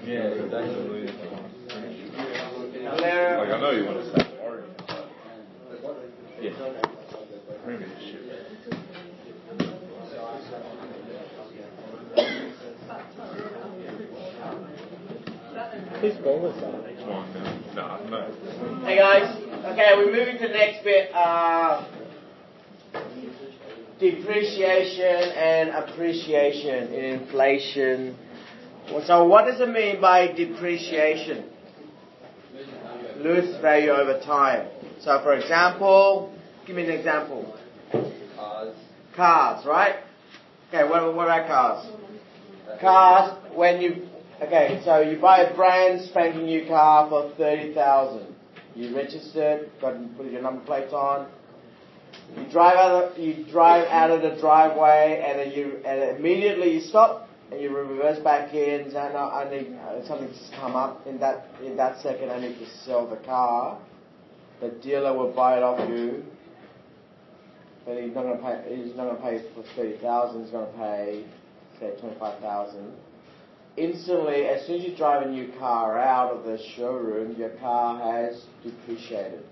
Yeah, exactly. Like, I know you want to start arguing, but yeah. Who's bonus on? No. Hey guys, okay, we're moving to the next bit. Depreciation and appreciation in inflation. So what does it mean by depreciation? Lose value over time. So for example, give me an example. Cars, right? Okay, what about cars? Cars, so you buy a brand spanking new car for $30,000. You register, put your number plates on. You drive out of the driveway, and then immediately you stop and you reverse back in. So I need something's just come up in that second. I need to sell the car. The dealer will buy it off you, but he's not going to pay for $30,000. He's going to pay say $25,000. Instantly, as soon as you drive a new car out of the showroom, your car has depreciated.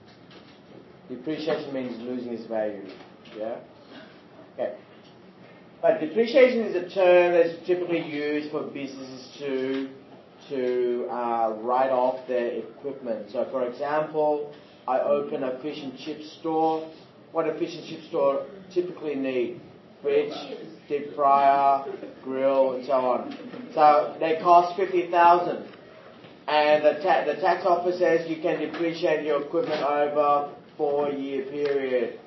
Depreciation means losing its value. Yeah? Okay. But depreciation is a term that's typically used for businesses to write off their equipment. So, for example, I open a fish and chip store. What a fish and chip store typically need? Fridge, deep fryer, grill, and so on. So they cost $50,000, and the tax office says you can depreciate your equipment over a 4-year period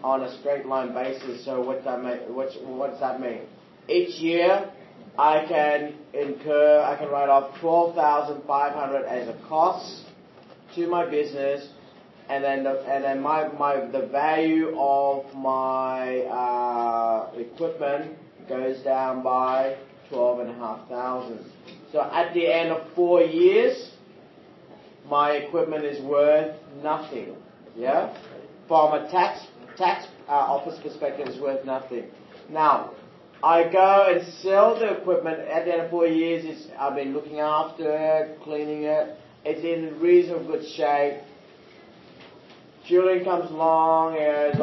on a straight line basis. So what does that mean? Each year I can write off $12,500 as a cost to my business, and then the value of my equipment goes down by $12,500. So at the end of 4 years, my equipment is worth nothing. Yeah, from a tax office perspective, it's worth nothing. Now, I go and sell the equipment at the end of 4 years. I've been looking after it, cleaning it. It's in reasonably good shape. Julian comes along and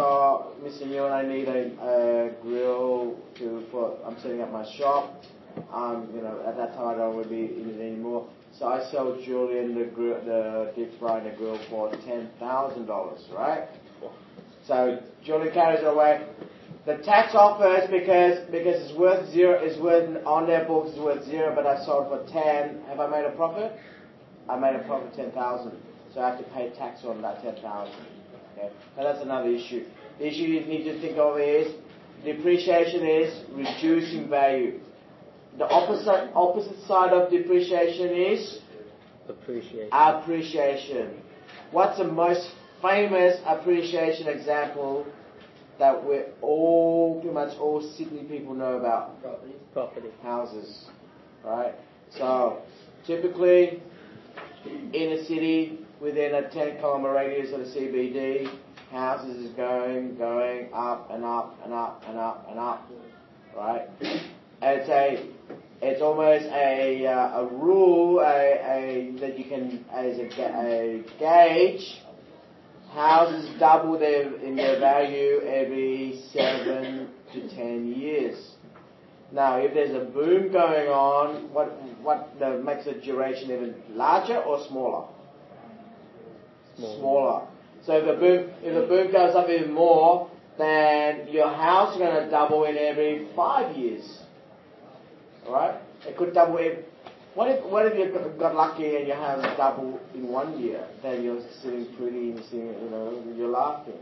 Mr. Neil, I need a grill I'm setting up my shop. At that time I don't want to be in it anymore. So I sell Julian the deep fryer and the grill for $10,000, right? So Julian carries it away. The tax office, because it's worth zero, on their books it's worth zero, but I sold for 10. Have I made a profit? I made a profit of 10,000. So I have to pay tax on that 10,000. Okay? Now that's another issue. The issue you need to think of is depreciation is reducing value. The opposite side of depreciation is appreciation. What's the most famous appreciation example that pretty much all Sydney people know about? Property. Houses. Right? So, typically, in a city, within a 10-kilometre radius of the CBD, houses is going up and up and up and up and up. Right? It's almost a rule that you can, as a gauge. Houses double in their value every 7 to 10 years. Now, if there's a boom going on, what makes the duration even larger or smaller? Smaller. So if the boom goes up even more, then your house is going to double in every 5 years. Alright? It could double in. What if you got lucky and your house double in 1 year? Then you're sitting pretty, you're laughing.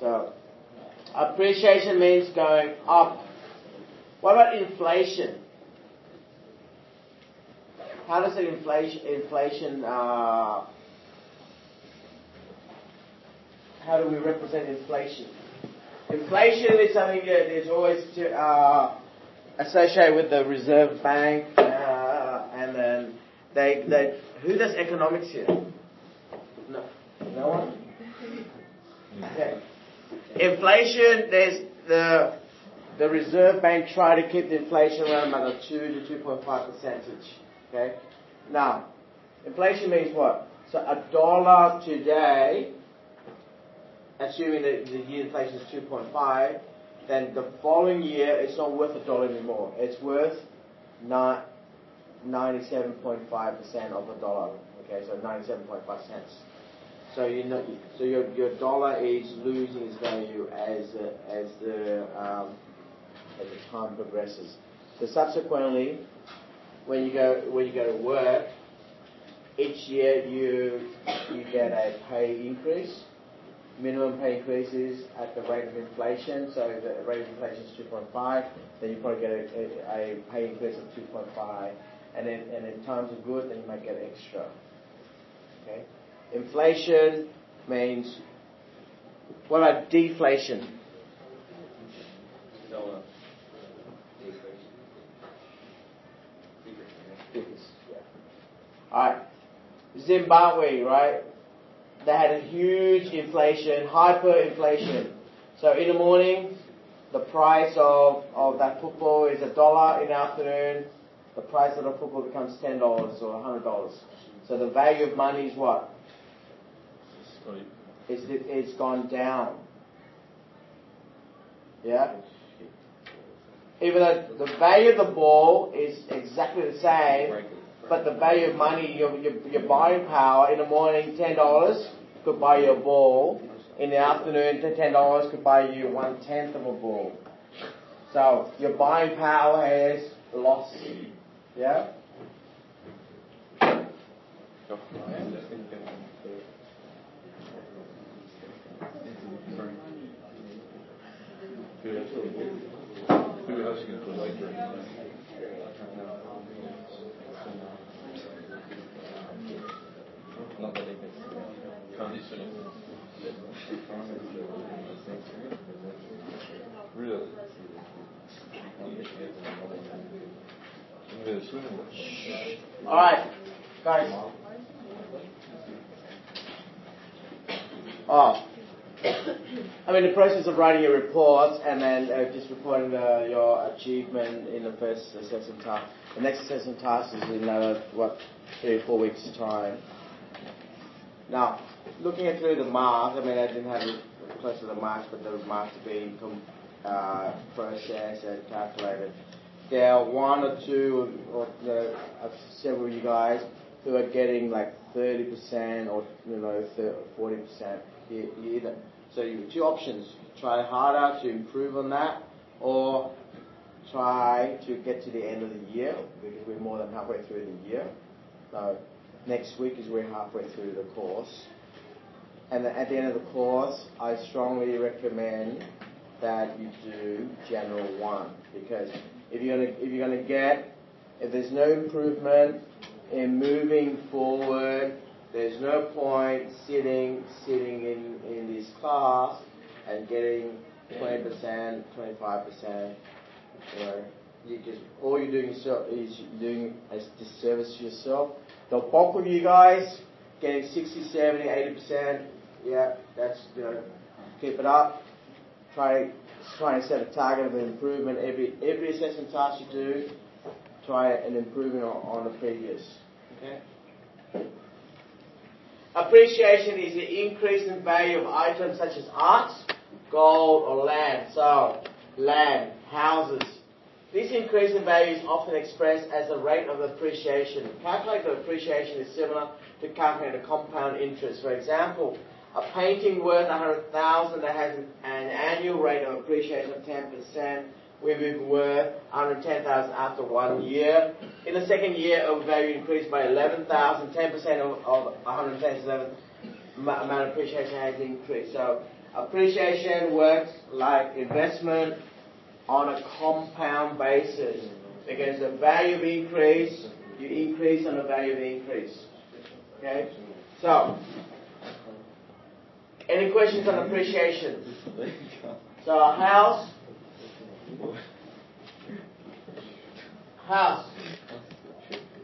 So, appreciation means going up. What about inflation? How does inflation how do we represent inflation? Inflation is something that is always associated with the Reserve Bank, and then they who does economics here? No one. Okay. Inflation. There's the Reserve Bank try to keep the inflation around about the 2 to 2.5%. Okay? Now, inflation means what? So $1 today, assuming that the year inflation is 2.5, then the following year it's not worth $1 anymore. It's worth 97.5% of a dollar. Okay, so 97.5 cents. So so your dollar is losing its value as the time progresses. So subsequently, when you go to work, each year you get a pay increase. Minimum pay increases at the rate of inflation. So the rate of inflation is 2.5. Then you probably get a pay increase of 2.5. And in times of good, then you might get extra. Okay. Inflation means. What about deflation? Alright. Zimbabwe, right? They had a huge inflation, hyperinflation. So in the morning, the price of that football is $1. In the afternoon, the price of the football becomes $10 or $100. So the value of money is what? It's gone down. Yeah? Even though the value of the ball is exactly the same, but the value of money, your buying power, in the morning, $10 could buy you a ball. In the afternoon, $10 could buy you 1/10 of a ball. So your buying power has lost. Yeah? Really? Alright, guys. I'm in the process of writing a report and then just reporting your achievement in the first assessment task. The next assessment task is in 3 or 4 weeks' time. Now, looking at through the marks, I mean, I didn't have it close to the marks, but the marks are being processed and calculated. There are 1 or 2 or several of you guys who are getting like 30% or 40% either. So you have 2 options: try harder to improve on that, or try to get to the end of the year, because we're more than halfway through the year. So next week is we're halfway through the course. And at the end of the course, I strongly recommend that you do General 1, because if there's no improvement in moving forward, there's no point sitting in this class and getting 20%, 25%. All you're doing is doing a disservice to yourself. The bulk of you guys getting 60, 70, 80%. Yeah, that's keep it up. Try and set a target of an improvement every assessment task you do. Try an improvement on the previous. Okay. Appreciation is the increase in value of items such as art, gold, or land. So, land, houses. This increase in value is often expressed as the rate of appreciation. Calculating the appreciation is similar to calculating the compound interest. For example, a painting worth $100,000 that has an annual rate of appreciation of 10% will be worth $110,000 after 1 year. In the second year, it will value increased by $11,000. 10% of $110,000 amount of appreciation has increased. So appreciation works like investment on a compound basis, because the value of increase, you increase on the value of increase. Okay? So, any questions on appreciation? So a house,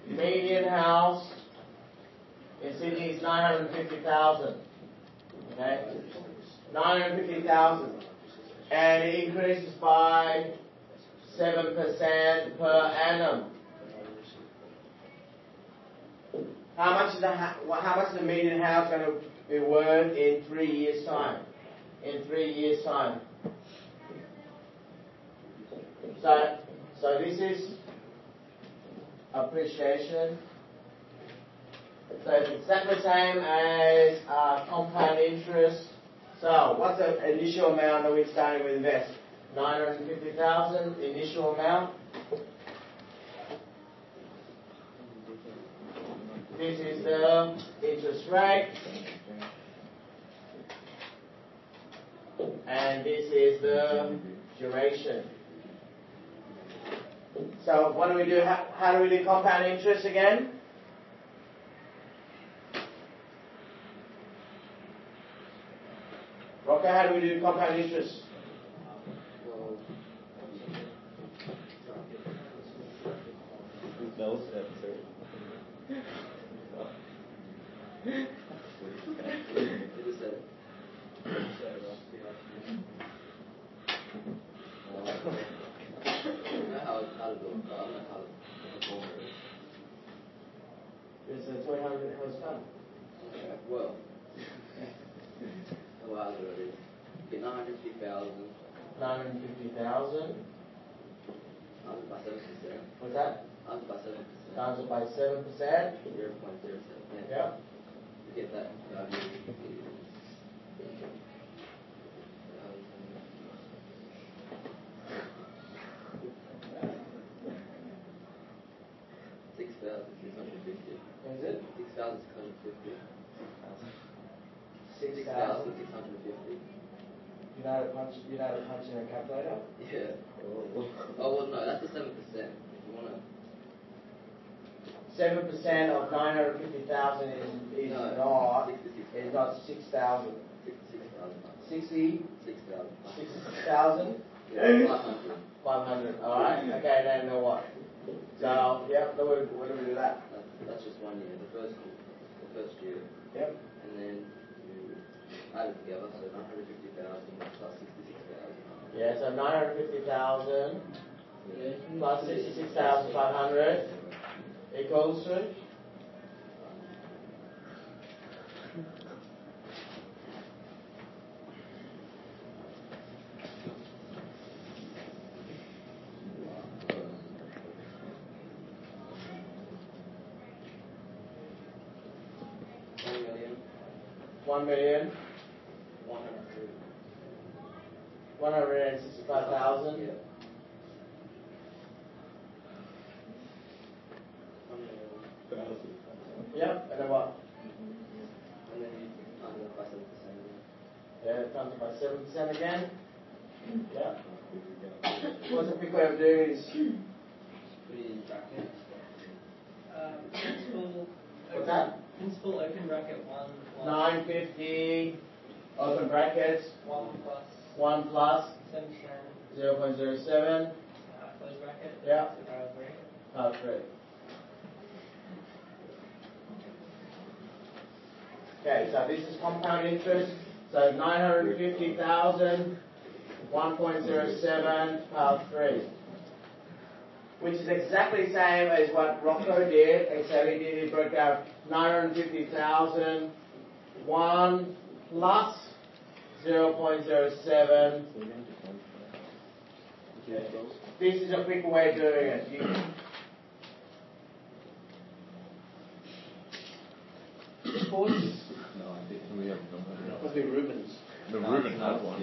median house in Sydney is 950,000. Okay, 950,000, and it increases by 7% per annum. How much is the median house going to be worth in 3 years' time? In 3 years' time. So this is appreciation. So it's exactly the same as compound interest. So what's the initial amount that we're starting to invest? 950,000 initial amount. This is the interest rate. And this is the duration. So what do we do? How do we do compound interest again? Rocco, how do we do compound interest? No steps, sir. Is the 200 how it's done? Well, a while ago it is. Get 950,000. 950,000. By 7%. What's that? By 7%. Times it by 7%. 0.07. Yeah. To get that value. Is it? 6,650. 6,000. 6,650. You know how to punch in a calculator? Yeah. Oh well, no, that's the 7%. If you want to. 7% of 950,000 is No, not 66. is not 6,000. 6,000. 6,000. 6,000. 500. 500. All right. Okay. Then what? So yeah. What do we do that? That's just 1 year. The first year. Yep. And then you add it together. So 950,000 plus 66,000. Yeah. So 950,000 plus 66,500 equals to. $1 million. 165,000. Yeah. Yep. And then what? And then you times it by 7%. Yeah, times it by 7% again. Yep. What's a quick way of doing this? Put it in brackets. What's that? Principal open bracket 1 plus 950 open brackets 1 plus 1 plus 7%, 0.07. close bracket. Yeah. So power 3. Power 3. Okay, so this is compound interest. So 950,000, 1.07 power 3. Which is exactly the same as what Rocco did, except he broke down 950,000, 1 plus 0.07. This is a quicker way of doing it. Course? No, I think we haven't done that. Must be Rubens. The Ruben had one.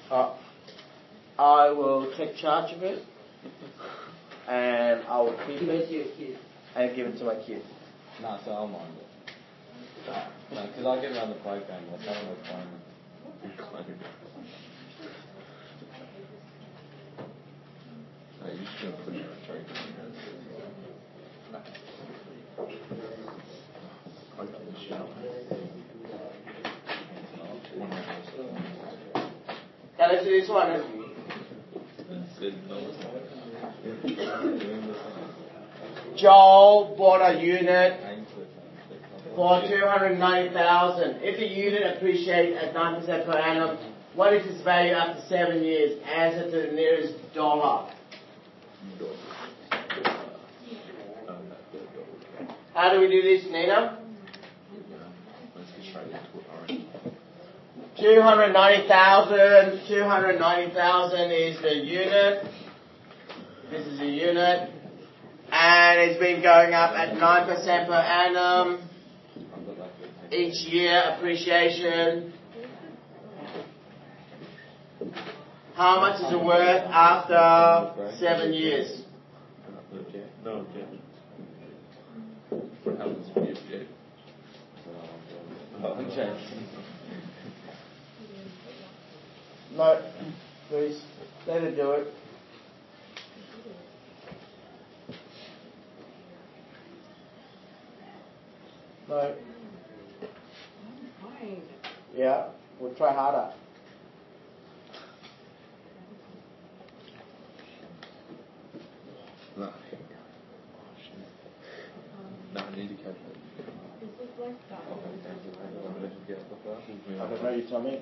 Huh? I will take charge of it. And I will keep it and give it to my kid. No, so I'll mind it. No, because I'll get around the playground. I'll tell them what's fine. No, you're just going to put it in a tray. I got the shower. Can I see this one? Joel bought a unit for 290,000. If the unit appreciates at 9% per annum What is its value after 7 years? Answer to the nearest dollar. How do we do this, Nina? 290,000. 290,000 is the unit. This is a unit. And it's been going up at 9% per annum. Each year, appreciation. How much is it worth after 7 years? No, No, please, let her do it. No. Yeah, we'll try harder. No, I need to catch it. I don't know, you tell me.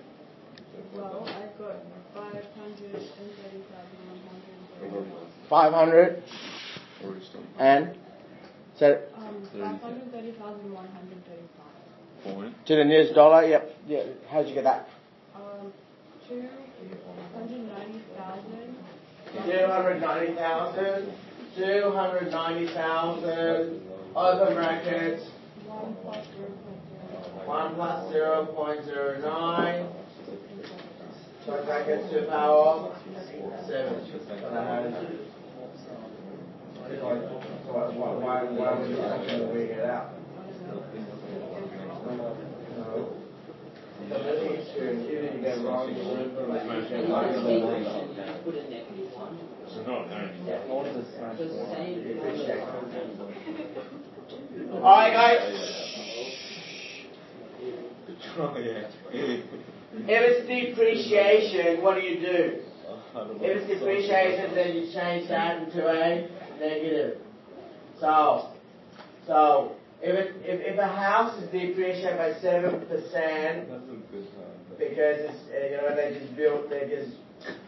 Well, I've got 530,130. 500 and so 530,135. Point. to the nearest dollar. Yep. Yeah. How'd you get that? 290,000. 290,000. 290,000. Open brackets. 1 plus 1 plus 0.09. Close brackets to the power of 7. Why would you have to figure it out? Learning experience, even if you get wrong, you learn from it. Put a negative one. Alright guys. If it's depreciation, what do you do? If it's depreciation, then you change that into a negative. So if a house is depreciated by 7%, because it's, they just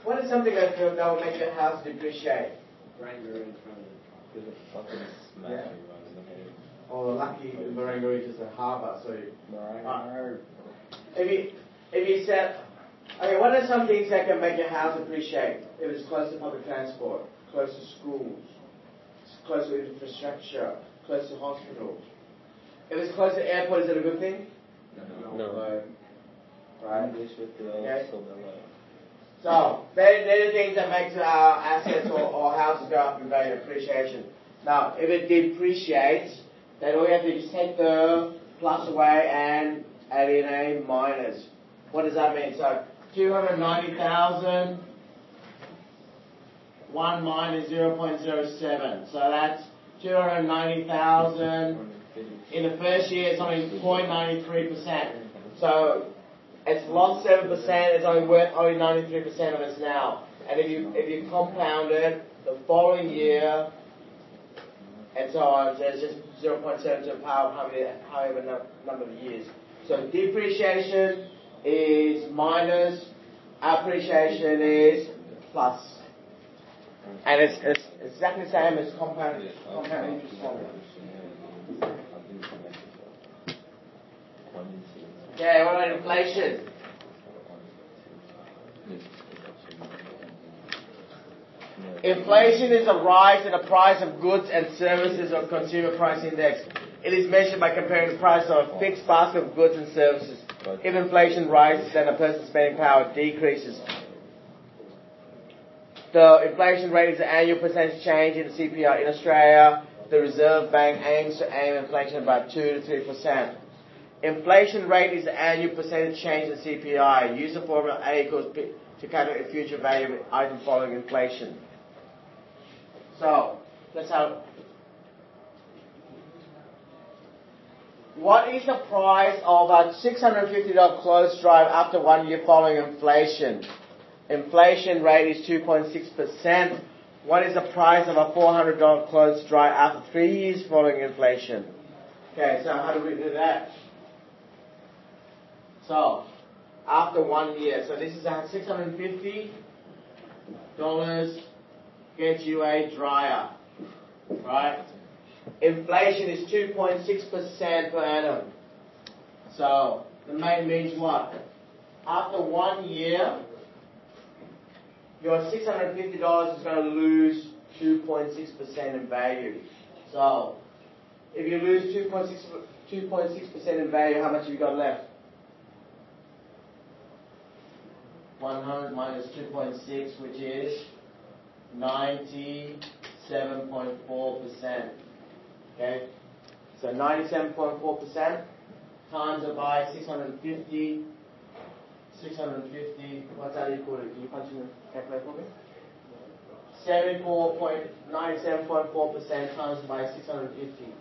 what is something that will make your house depreciate? Barangaroo in front of it. Oh, lucky Barangaroo is just a harbour, so if you said, okay, what are some things that can make your house appreciate? If it's close to public transport, close to schools, close to infrastructure, close to hospitals. If it's close to airport, is it a good thing? No. Right? Okay. So, they're the things that makes our assets or houses go up in value, appreciation. Now, if it depreciates, then all you have to do is take the plus away and add in a minus. What does that mean? So, 290,000, 1 minus 0.07. So that's 290,000. In the first year, it's only 0.93%. So it's lost 7%. It's only worth only 93% of it now. And if you compound it the following year, and so on, so it's just 0.7 to the power of however number of years. So depreciation is minus, appreciation is plus. And it's exactly the same as compound interest formula. Okay, what about inflation? Inflation is a rise in the price of goods and services on consumer price index. It is measured by comparing the price of a fixed basket of goods and services. If inflation rises, then a person's spending power decreases. The inflation rate is the annual percentage change in the CPI. In Australia, the Reserve Bank aims to aim inflation about 2 to 3%. Inflation rate is the annual percentage change in CPI. Use the formula A equals P to calculate the future value of an item following inflation. So, let's have. What is the price of a $650 clothes drive after 1 year following inflation? Inflation rate is 2.6%. What is the price of a $400 clothes drive after 3 years following inflation? Okay, so how do we do that? So, after 1 year. So this is $650 gets you a dryer, right? Inflation is 2.6% per annum. So the main means what? After 1 year, your $650 is going to lose 2.6% in value. So if you lose 2.6% in value, how much have you got left? 100 minus 2.6, which is 97.4%. Okay? So 97.4% times it by 650, what's that equal to? Can you punch in the calculator for me? 97.4% times by 650.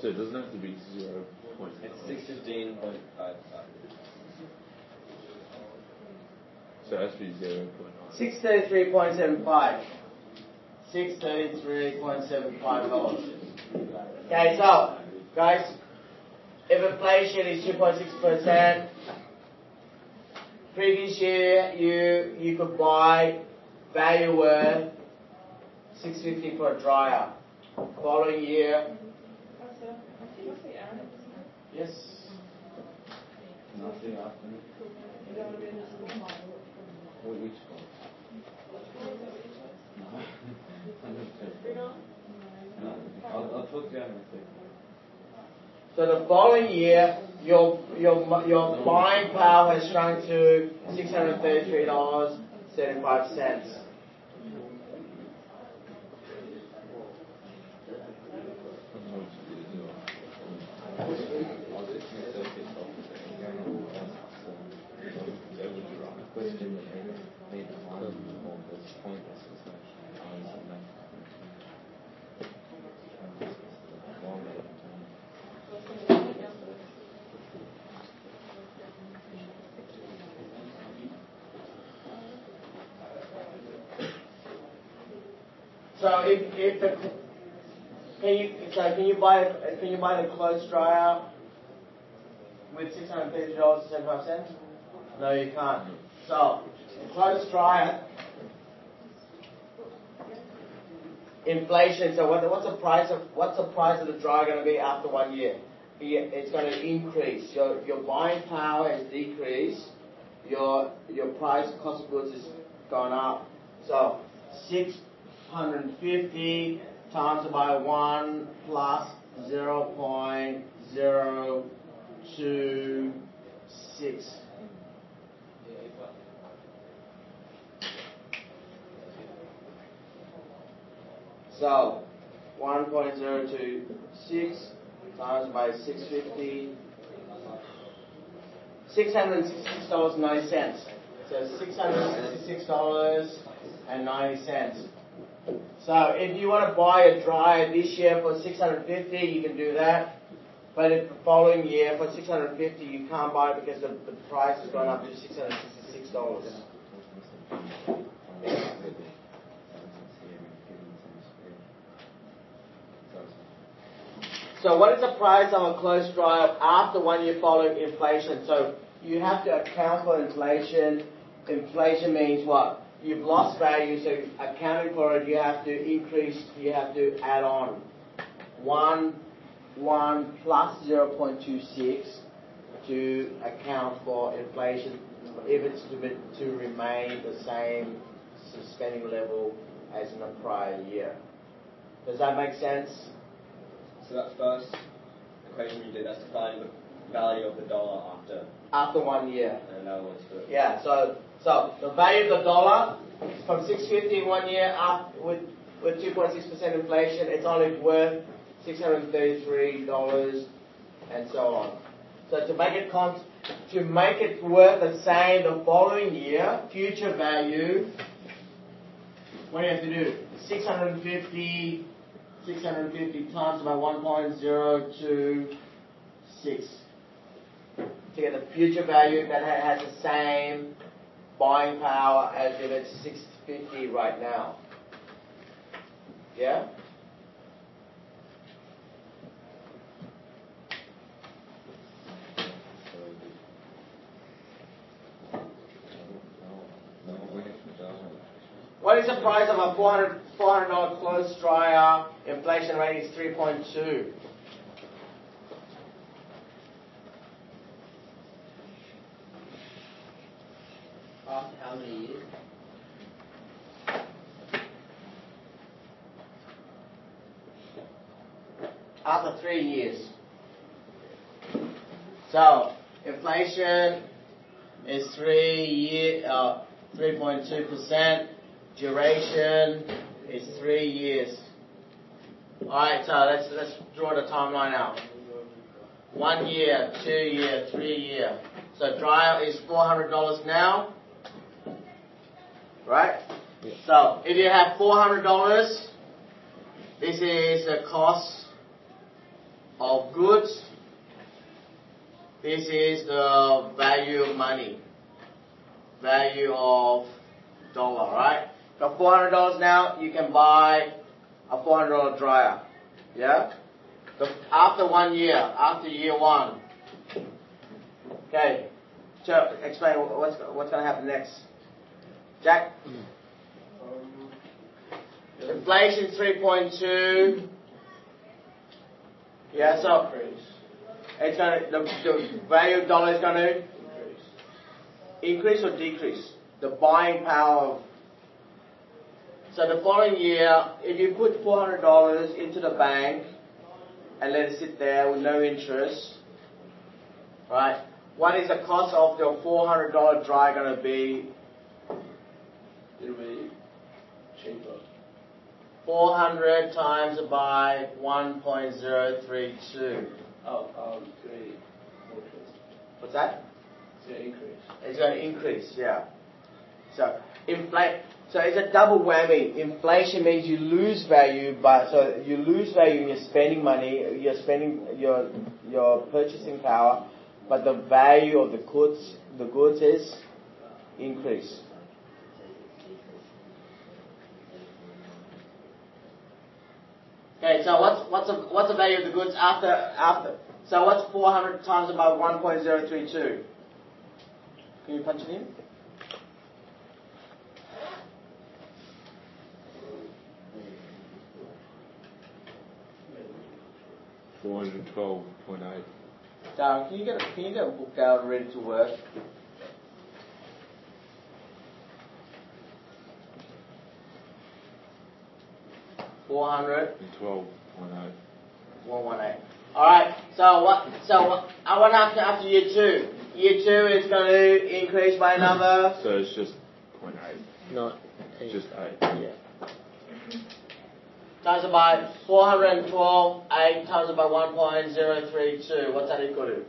So it doesn't have to be 0. It's 615.55. So it has to be 0.9. 633.75. $633.75. Okay, so guys, if inflation is 2.6%, previous year you could buy value worth $650 for a dryer. Following year, yes. Nothing after. Which one? No. I'll talk to you in a second. So the following year, your buying power has shrunk to $633.75. So if the can you buy the clothes dryer with $630.75? No, you can't. So the clothes dryer, inflation. So what's the price of the dryer going to be after 1 year? It's going to increase. Your buying power has decreased. Your cost of goods is gone up. So 650 times by 1 plus 0.026. So 1.026 times by 650, $666.90. So $666.90. So if you want to buy a dryer this year for $650, you can do that. But if the following year for $650, you can't buy it because the price has gone up to $666. So what is the price of a clothes dryer after 1 year following inflation? So you have to account for inflation. Inflation means what? You've lost value, so accounting for it, you have to increase, you have to add on 1 plus 0.26 to account for inflation if it's to remain the same spending level as in the prior year. Does that make sense? So that first equation you did, that's defining the value of the dollar After 1 year. And another one's for... Yeah, so the value of the dollar from $6.50 in 1 year up with 2.6% inflation, it's only worth $633 and so on. So to make it worth the same the following year, future value, what do you have to do? 650 times by 1.026 to to get the future value that has the same buying power as if it's 650 right now. Yeah? What is the price of a $400 clothes dryer? Inflation rate is 3.2. After how many years? After 3 years. So inflation is 3.2%. Duration is 3 years. Alright, so let's draw the timeline out. 1 year, 2 year, 3 year. So dryer is $400 now. Right? Yeah. So if you have $400, this is the cost of goods. This is the value of money. Value of dollar, right? Got $400 now, you can buy a $400 dryer. Yeah? After 1 year, after year 1. Okay. So explain what's going to happen next. Jack? Inflation 3.2. Yeah, so it's going to, the value of dollar is going to increase or decrease? The buying power of. So the following year, if you put $400 into the bank and let it sit there with no interest, right? What is the cost of your $400 dryer going to be? It'll be cheaper. 400 times by 1.032. Three. What's that? It's going to increase. It's going to increase, yeah. So it's a double whammy. Inflation means you lose value, so you lose value when you're spending money, you're spending your purchasing power, but the value of the goods is increase. Okay, so what's the value of the goods after? So what's 400 times about 1.032? Can you punch it in? $412.8. Darren, can you get a book out ready to work? $412.8. 118. All right. So what? I want after year 2. Year 2 is going to increase by another. So it's just 0.8. Not Just 8. yeah. Times it by 412, 8 times it by 1.032. What's that equal to?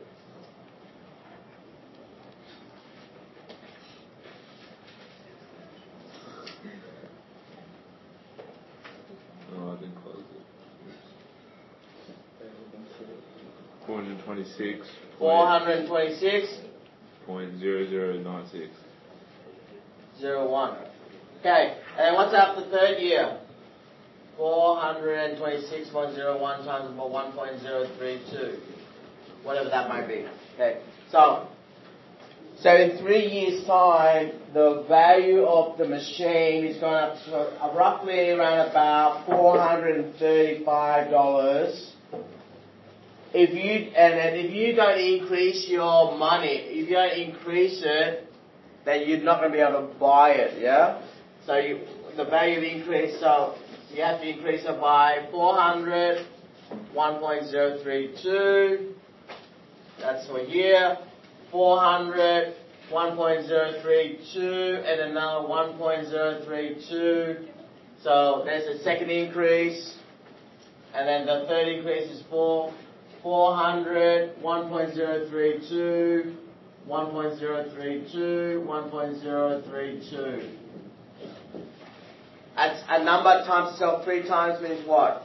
Oh, I didn't close it. 426. 426. 0.0096. 01. Okay, and what's after third year? 426.01 times by 1.032. Whatever that might be. Okay, so in 3 years' time, the value of the machine is going up to roughly around about $435. If you don't increase your money, if you don't increase it, then you're not going to be able to buy it, yeah? So the value of increase, so you have to increase it by 400, 1.032, that's for a year, 400, 1.032, and another 1.032. So there's a second increase, and then the third increase is 400, 1.032, 1.032, 1.032. That's a number times itself 3 times means what?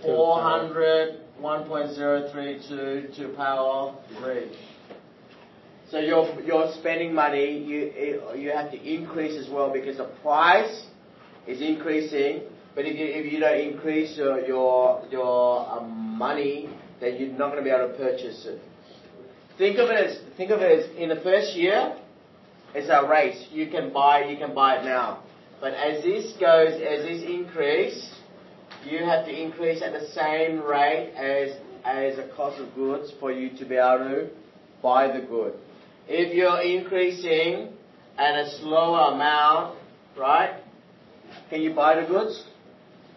400, 1.032 to power of 3. So you're spending money. You have to increase as well because the price is increasing. But if you don't increase your money, then you're not going to be able to purchase it. Think of it as in the first year, it's a race. You can buy it now. But as this increase, you have to increase at the same rate as the cost of goods for you to be able to buy the good. If you're increasing at a slower amount, right? Can you buy the goods?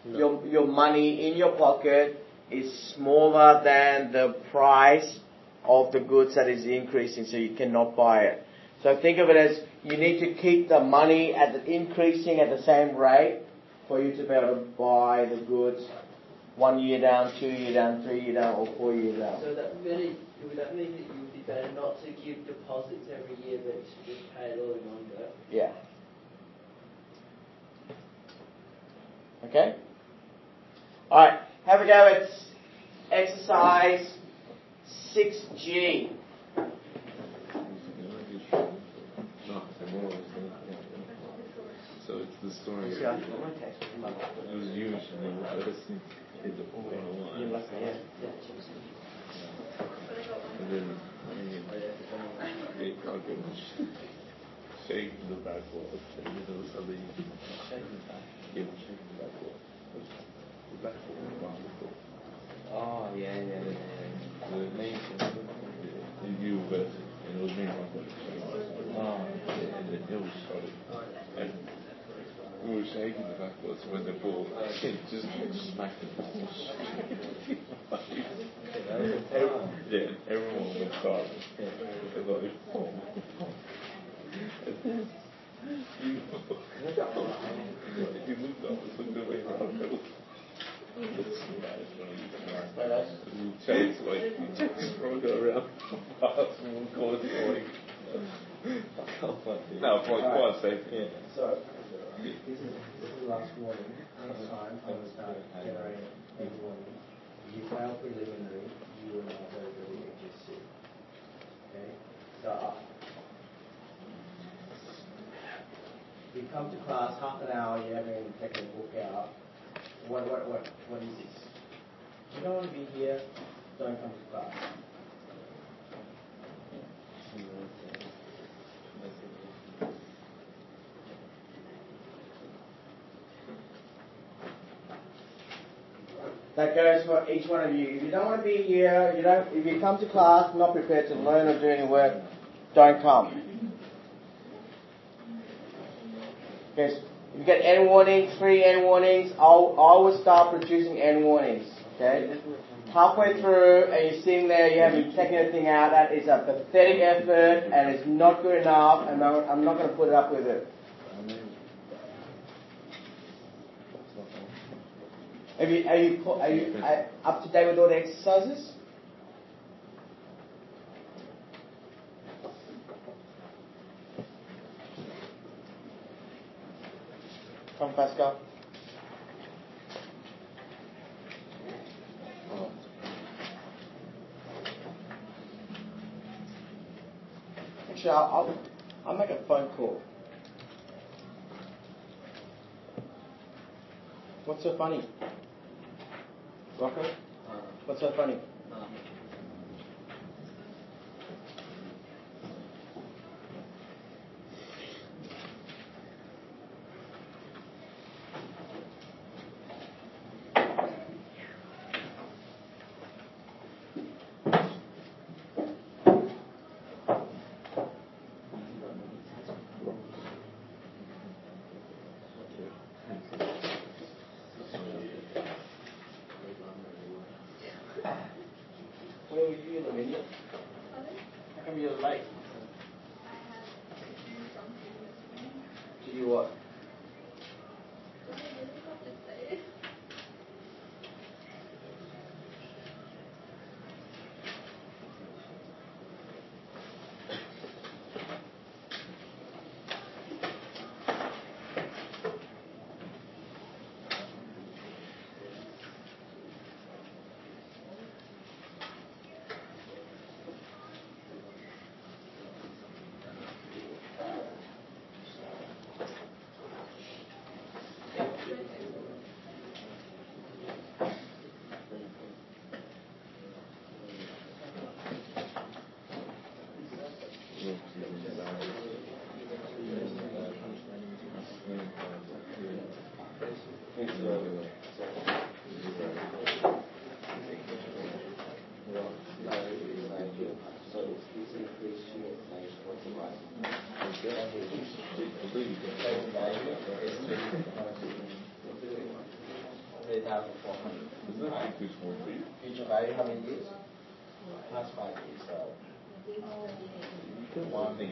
No. Your money in your pocket is smaller than the price of the goods that is increasing, so you cannot buy it. So think of it as you need to keep the money increasing at the same rate for you to be able to buy the goods 1 year down, 2 year down, 3 year down, or 4 year down. So would that mean that you would be better not to give deposits every year, but to just pay it all in one go? Yeah. Okay? Alright, have a go at exercise 6G. So it's the story. It was you and let us hit the 401. And then I go shake the back wall. And there was something. Shake the back. Yeah, shake the back wall. The back wall. Oh, yeah. The name. You were better. And it was me and my brother. And then it was started. And we were shaking the backwards when the ball just smacked the ball. Everyone went silent. And like, you looked up and looked away around the middle. You chase go around past and we'll call it falling. No, quite safe. Yeah. So, this is the last warning. Next time, I will start generating a warning. If you fail preliminary, you will not go to the HSC. Okay? So, you come to class half an hour, you haven't even taken the book out. What is this? If you don't want to be here, don't come to class. That goes for each one of you. If you don't want to be here, if you come to class not prepared to learn or do any work, don't come. Okay, if you get N warnings, 3 N warnings, I will start producing N warnings. Okay? Halfway through and you're sitting there, you haven't taken anything out, that is a pathetic effort and it's not good enough and I'm not going to put up with it. Are you up to date with all the exercises? Come, Pascal. Actually, I'll make a phone call. What's so funny? Rocco? What's so funny? Where were you in the venue? How come you're late? To do what? So this increase here, what's the right? Present value is 3,400. Future value, how many years? Past 5 years. So 1, 2,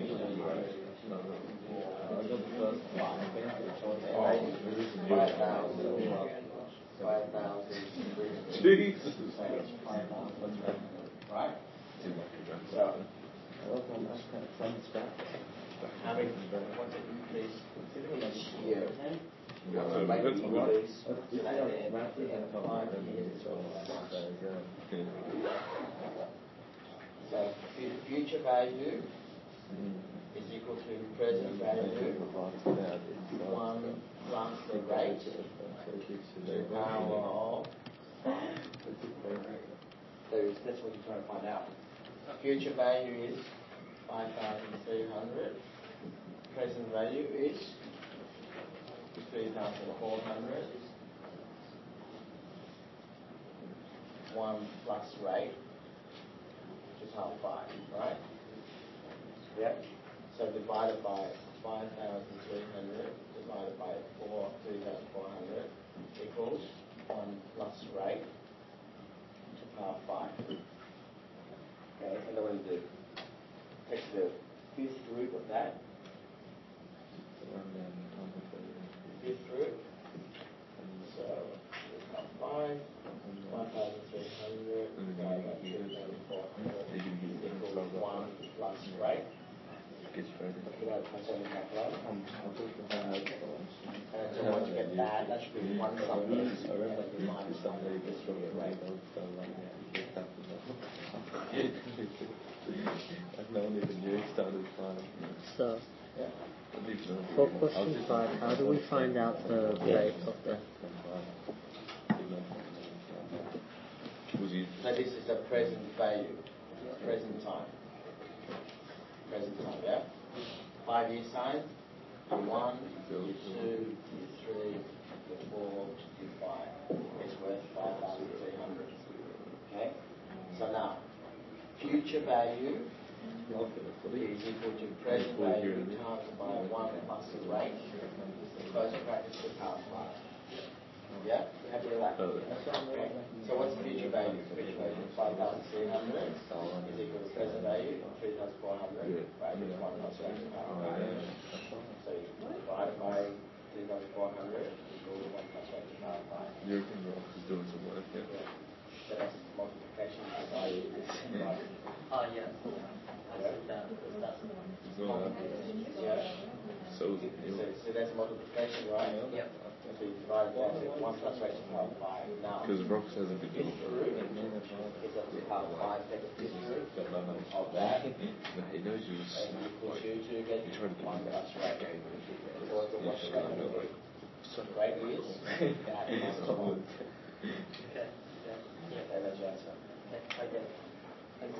3, 4, 5,000. Jesus. Right? So, having what's the increase each year? So by the increase, so at the end of 5 years, so future value is equal to present value 1 plus the rate to the power of. So that's what you're trying to find out. Future value is 5,300. Present value is 3,400. 1 plus rate, which is half 5, right? Yep. So divided by 5,300 divided by 3,400 equals 1 plus rate to power 5. Okay, and then what do? Take the fifth root of that. Fifth root. So it's not 5. 1,300 divided by 3,400 equals 1 plus rate. Without consuming calculator. And so once you get that, that should be 1 something, and then you minus something, this should be rate. I've known even you started fine. So, for question 5, how do we find out the rate of the... So this is the present value, present time. Present time, yeah? 5 years time, year 1, year 2, year 3, year 4, year 5. It's worth 5,300. Okay? So now, future value is equal to present value times by 1 plus the rate. Close brackets to power 5. Yeah? You happy with that? Okay. So what's future value? Future value is 5,300 is equal to present value 3,400. Right? It's 1 plus rate to power 5. So you divide it by 3,400 equals 1 plus rate to power 5. European Rock is doing some work, yeah. So that's multiplication by value is divided. Oh, yeah. I see that. Yeah. So that's multiplication, right? Yep. So you divide that to 1 plus rate to power 5. Now, because Rox has a good fifth root is up to power 5, take the fifth root of that. He knows you. And equals you to get 1 plus rate. So what's the rate? Rate is that minus 1. Okay. Okay, Yeah. that's your answer. Okay. Thanks.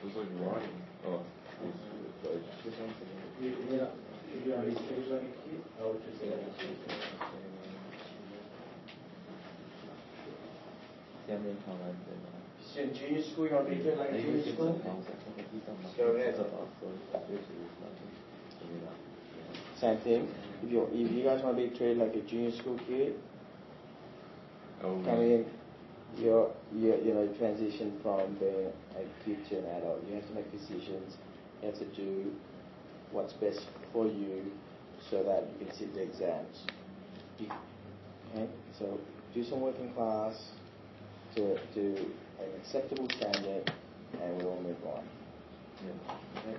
It was like writing. Oh, So in junior school, you want to be doing like junior school? Go ahead. Same thing. If you guys want to be treated like a junior school kid, come in. You transition from being a kid to an adult. You have to make decisions. You have to do what's best for you, so that you can sit the exams. Okay? So do some work in class to an acceptable standard, and we will move on. Okay?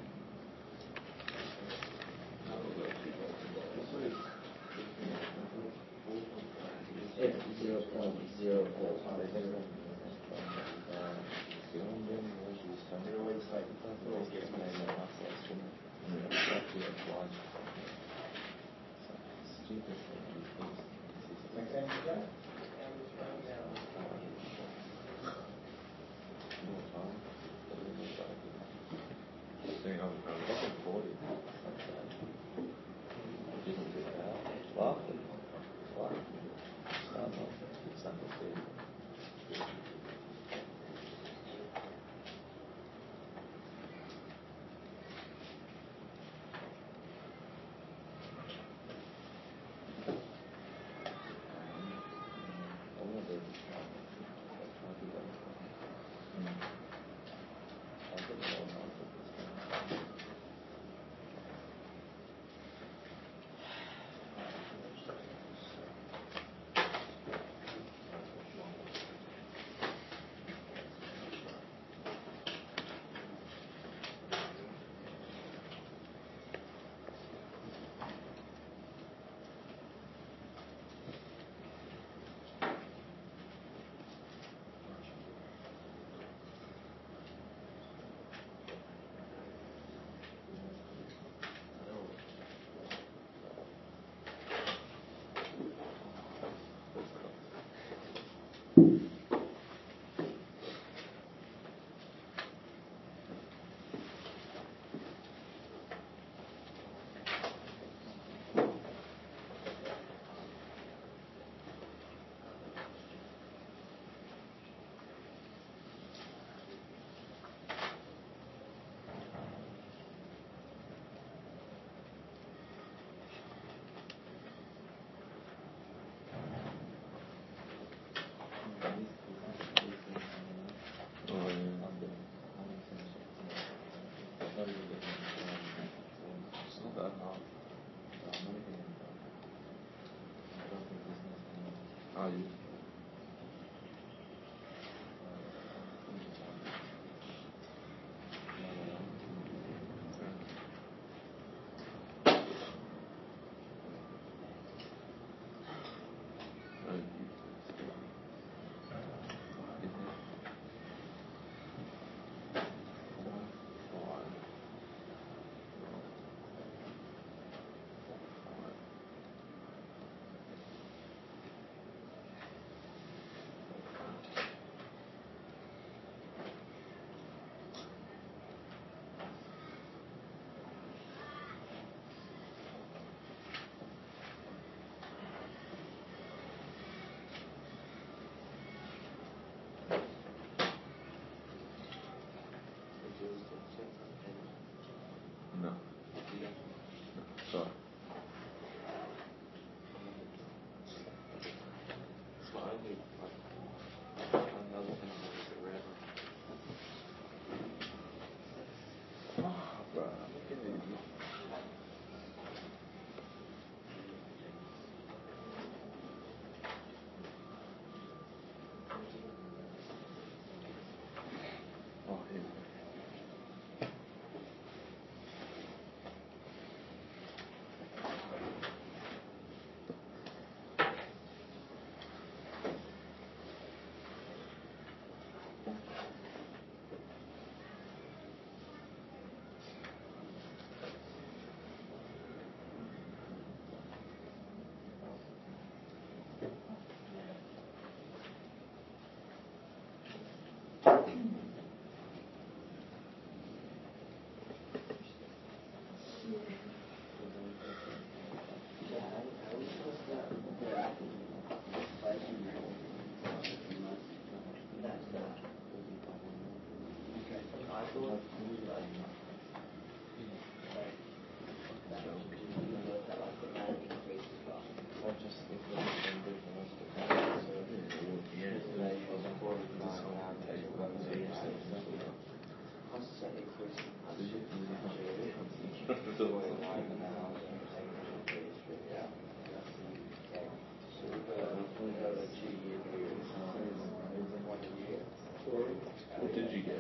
What did you get?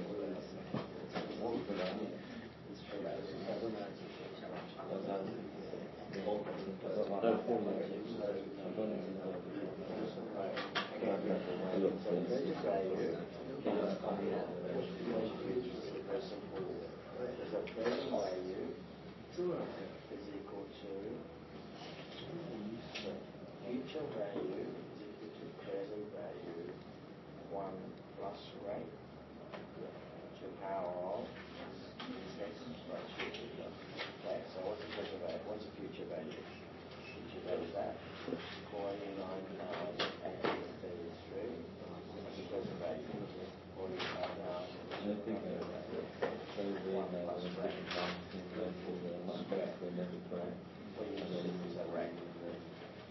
No, 4 years. future value is equal to present value 1 plus rate to the power of x plus 2. Okay, so what's the present value? What's the future value? Future value is that 49,833. What's the present value? 45,000. Plus rate. Square. What do you use is a rate.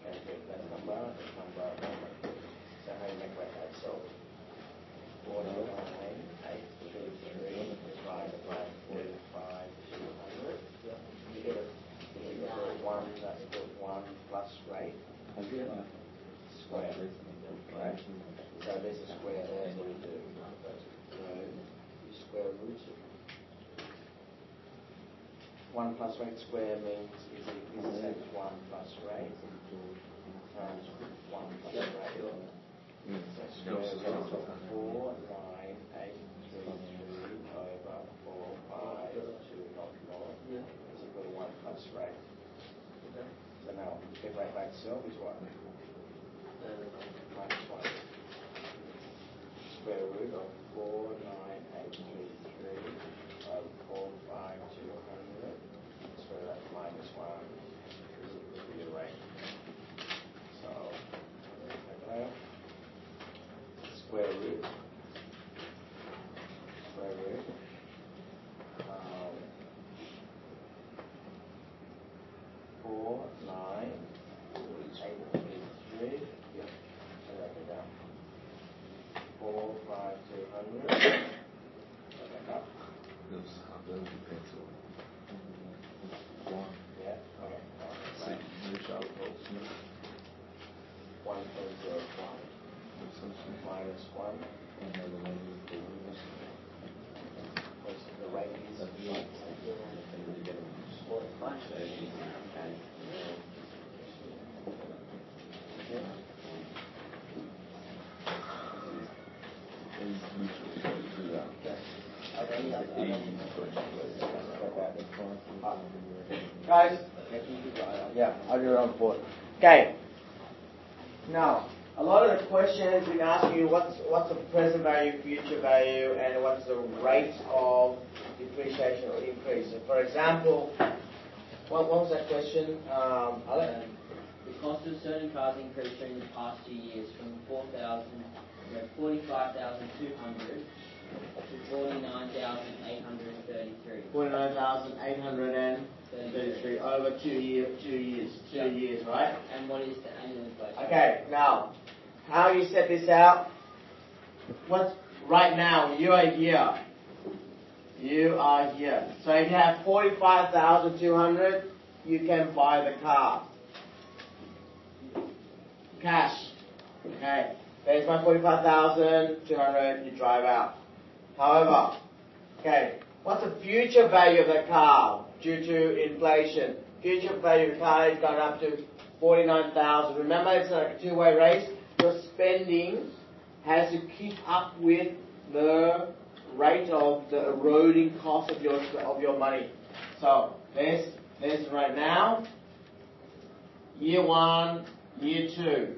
Okay, that number. So how do you make that itself? 49,833 divided by 45,200. You get a 1, that's the 1 plus rate. Square. Right? So there's a square there, what do you do? So you square root it. 1 plus rate square means is the same as 1 plus rate times 1 plus rate. So square root of 49833 over 45200 is equal to 1 plus rate. So now get rate by itself is what? Minus 1. Square root of 49833 over 45200. Square root of minus 1 is equal to your rate. So, square root. Four, 9, 8, 3. Yep. So write it down. 4, 5, 200. Back up. Yeah. Okay. 1.05 minus 1. What's the rate is? Guys? Yeah, I'll do it on board. Okay. Now, a lot of the questions been asking you what's the present value, future value, and what's the rate of depreciation or increase. So for example, what was that question, Alex? The cost of certain cars increased during the past 2 years from 45,200 to 49,833. 49,833 over 2 years, right? And what is the annual inflation? Okay, now, how you set this out? What's right now? You are here. So if you have 45,200, you can buy the car. Cash. Okay. There's my 45,200. You drive out. However, okay, what's the future value of the car due to inflation? Future value of the car is going up to 49,000. Remember, it's like a two-way race. Your spending has to keep up with the rate of the eroding cost of your money. So there's right now, year 1, year 2.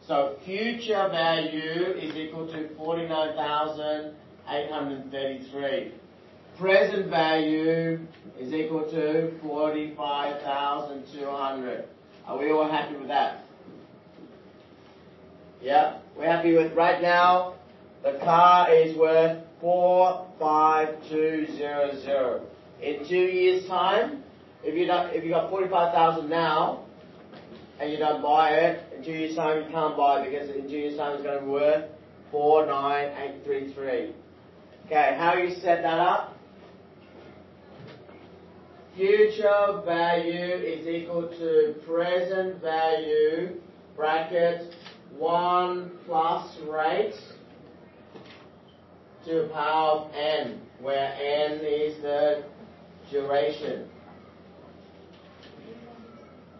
So future value is equal to 49,833. Present value is equal to 45,200. Are we all happy with that? Yeah, we're happy with right now. The car is worth 45200. In 2 years' time, if you got 45,000 now, and you don't buy it, in 2 years' time you can't buy it because in 2 years' time it's going to be worth 49833. Okay, how you set that up? Future value is equal to present value, bracket, 1 plus rate to the power of n, where n is the duration.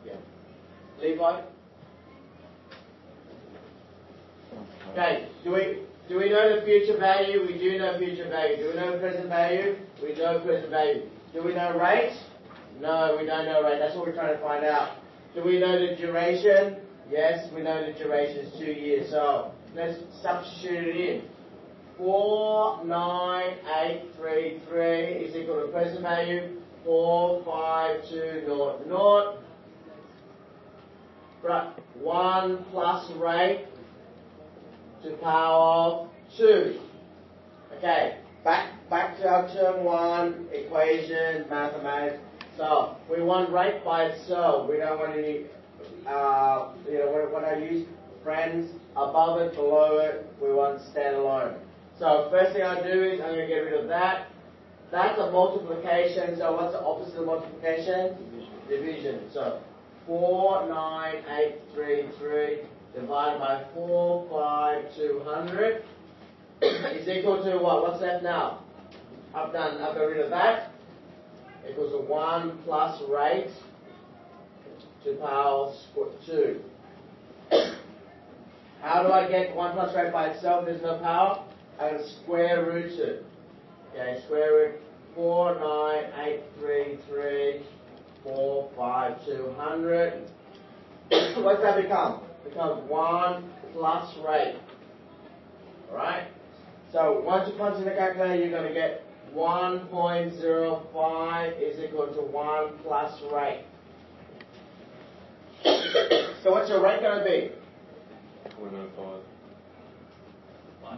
Yeah. Levi? Okay, do we know the future value? We do know future value. Do we know present value? We know present value. Do we know rate? No, we don't know rate. That's what we're trying to find out. Do we know the duration? Yes, we know the duration is 2 years. So let's substitute it in. 49833 is equal to present value 45200. Right, 1 plus rate to power of 2. Okay, back to our term 1 equation, mathematics. So we want rate by itself. We don't want any, when I use friends above it, below it, we want standalone. So first thing I do is I'm going to get rid of that. That's a multiplication. So what's the opposite of multiplication? Division. So 49833 divided by 45200 is equal to what? What's left now? I've got rid of that. Equals to 1 plus rate to power 2. How do I get 1 plus rate by itself? There's no power. I'm going to square root it. Okay, square root 49833 45200. What's that become? It becomes 1 plus rate. Alright? So once you punch in the calculator, you're going to get 1.05 is equal to 1 plus rate. So what's your rate going to be? 105.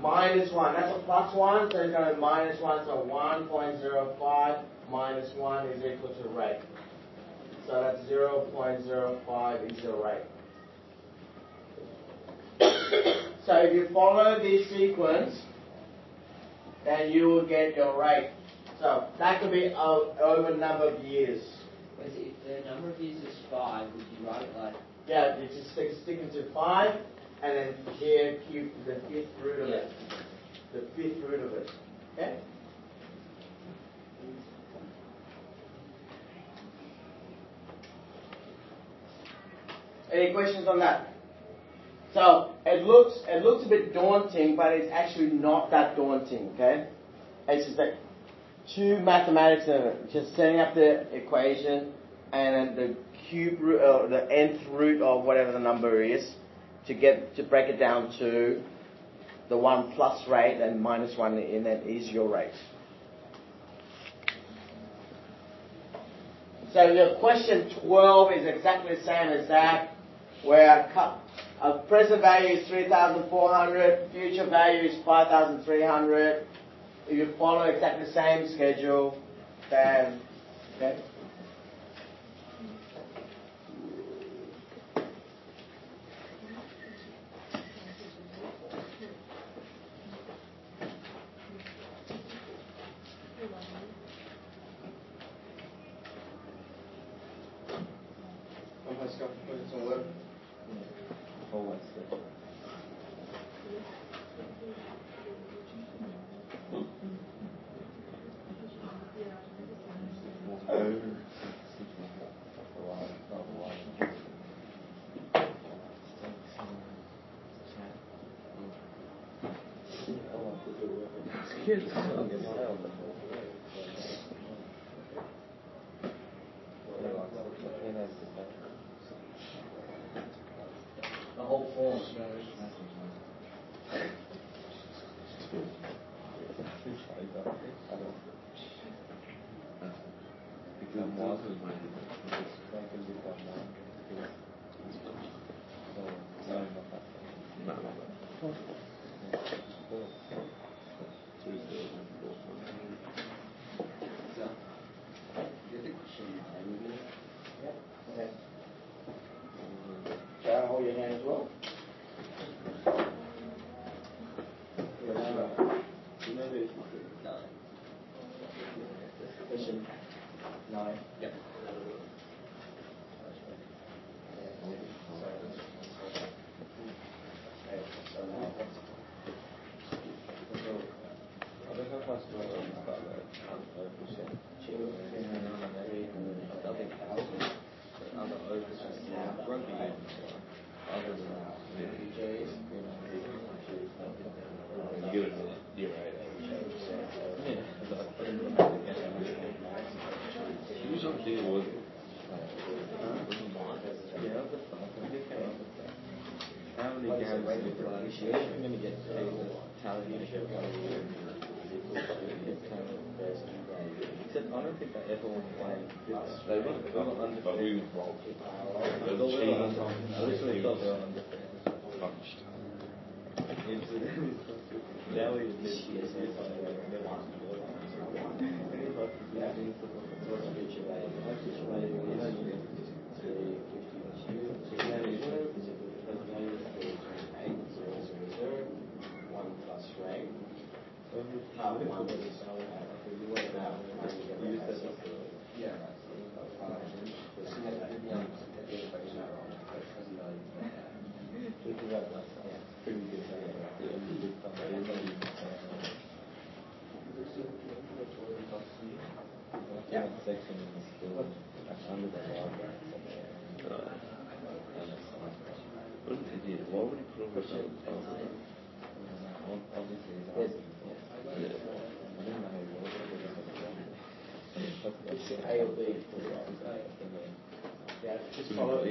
Minus 1. That's a plus 1, so it's going to be minus 1. So 1.05 minus 1 is equal to rate. So that's 0.05 is your rate. So if you follow this sequence, then you will get your rate. So that could be over a number of years. Wait, so if the number of years is 5, would you write it like... Yeah, you just stick it to 5, and then here keep the fifth root of it. The fifth root of it. Okay? Any questions on that? So it looks a bit daunting, but it's actually not that daunting. Okay? It's just like 2 mathematics in it. Just setting up the equation and then the cube root or the nth root of whatever the number is to break it down to the 1 plus rate and minus 1, and then is your rate. So your question 12 is exactly the same as that, where a present value is 3,400, future value is 5,300. If you follow exactly the same schedule, then okay. Let's go put in some work. The whole form. Shall I hold your hand as well? Question 9. Yep. So now You're right. Who's on deal with it? many What is the grams rate of of depreciation? I'm going to get the tally. Except I don't think I ever went away. They were underpaid. But we I literally thought they were underpaid. punched. Now we admit Yeah. So what's future value? Future value is 1 plus rate. Part 1 is about yeah. pretty good. Yeah. Section is still under the law. What an idiot. Why would he put all this on the Obviously, he's Yes. asking. I don't know It's A or B. Yeah, just follow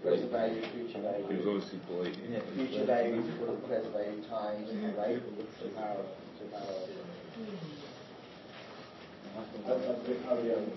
present value, future value. He was obviously blatant. Future value equal to present value times the rate to power. I'll be on the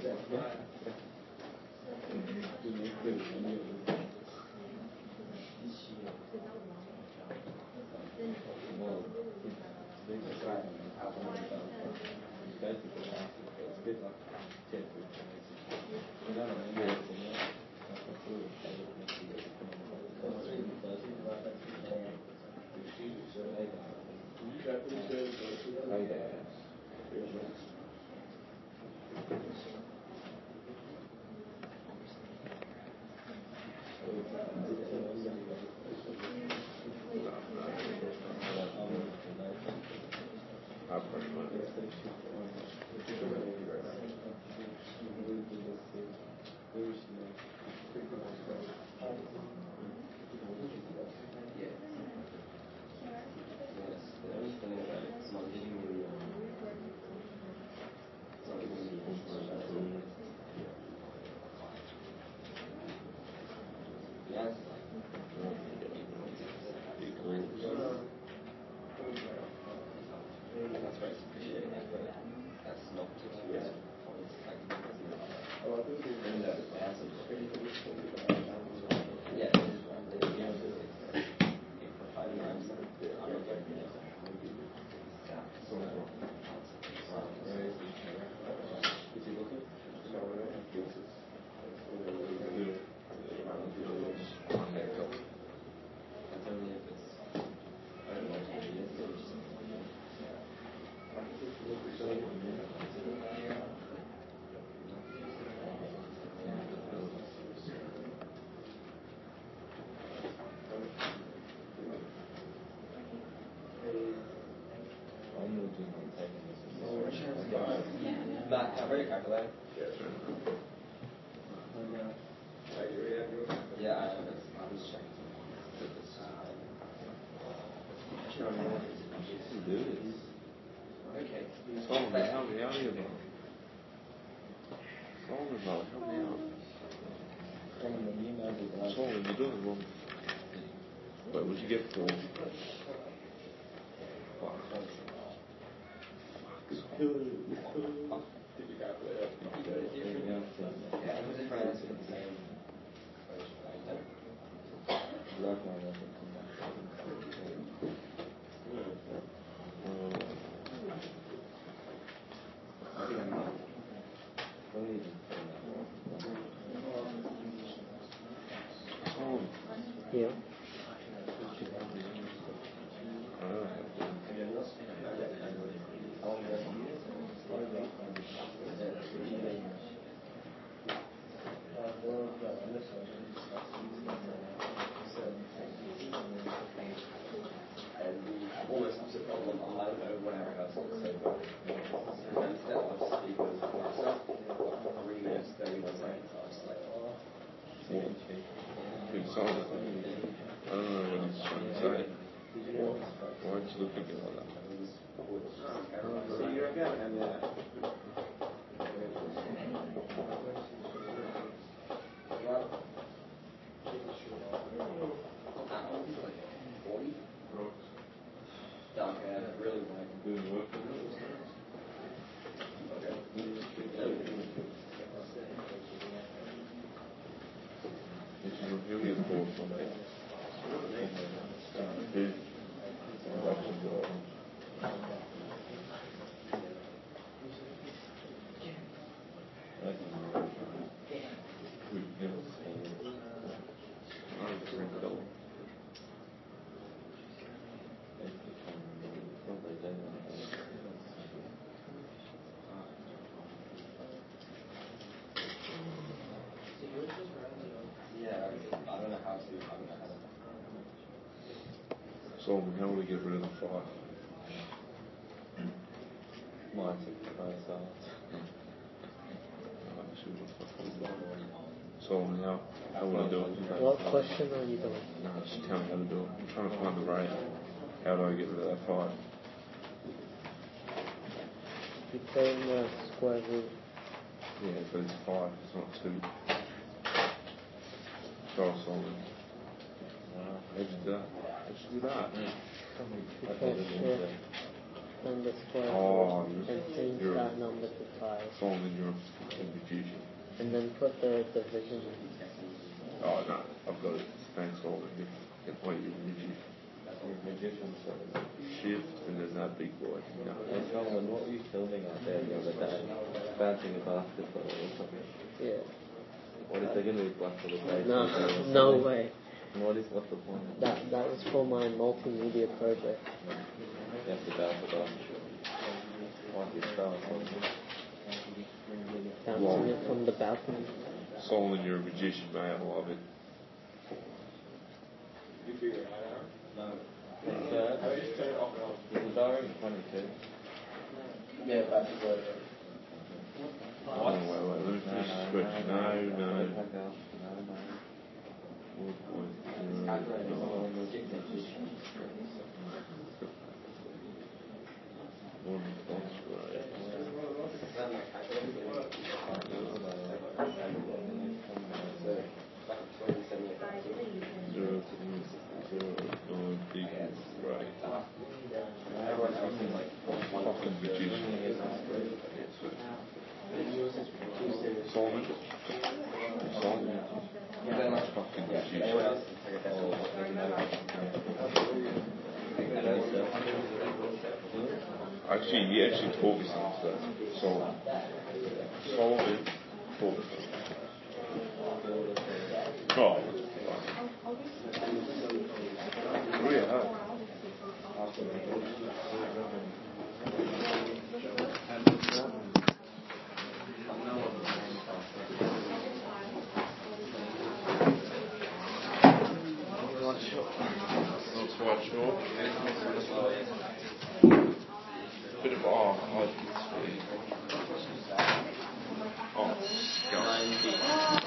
Matt, can I bring a calculator? Yeah, sure. Yeah, I'm just checking. Okay. Solomon, help me out here, bro. Solomon, bro, help me out. Solomon, you're doing it wrong. Wait, what'd you get for? Fuck. Yeah. Almost opposite problem. I don't know whatever else it was so far. And instead of speaking to myself, I'm reading it 31 seconds. I was like, oh. Good Solomon. I don't know what he's trying to say. Why aren't you looking at me like that? See you again, and Solomon, how will we get rid of the 5? Minus both sides. Solomon, how will I do it? What question are you doing? No, just tell me how to do it. I'm trying to find the rate. How do I get rid of that 5? You put in the square root. Yeah, but it's 5, it's not 2. Sorry, Solomon. How'd you do that? How'd you do that? Because then the square Oh, root and change you're- that number to 5. Solomon, you're in Depreciation. And then put the division in. Oh, no, I've got it. Thanks, Solomon. Wait, you're Depreciation. Magician, so. Shift, and then that big boy. No. Hey, Solomon, what were you filming out there the other day? Bouncing a basketball or something. Yeah. What is they going to be black for the face? No way. What's the point? That was for my multimedia project. You have to bounce a basketball. Like your style. Bouncing it from the balcony. Solomon, you're a magician, mate. I love it. You figure it out? No. It's the diary 22. Yeah, but Wait, let me finish this question. No. Fucking magician. Solomon? Fucking magician. Actually, he actually taught me something today. Solomon taught me something. Oh, really? How? Not quite sure. Bit of scout.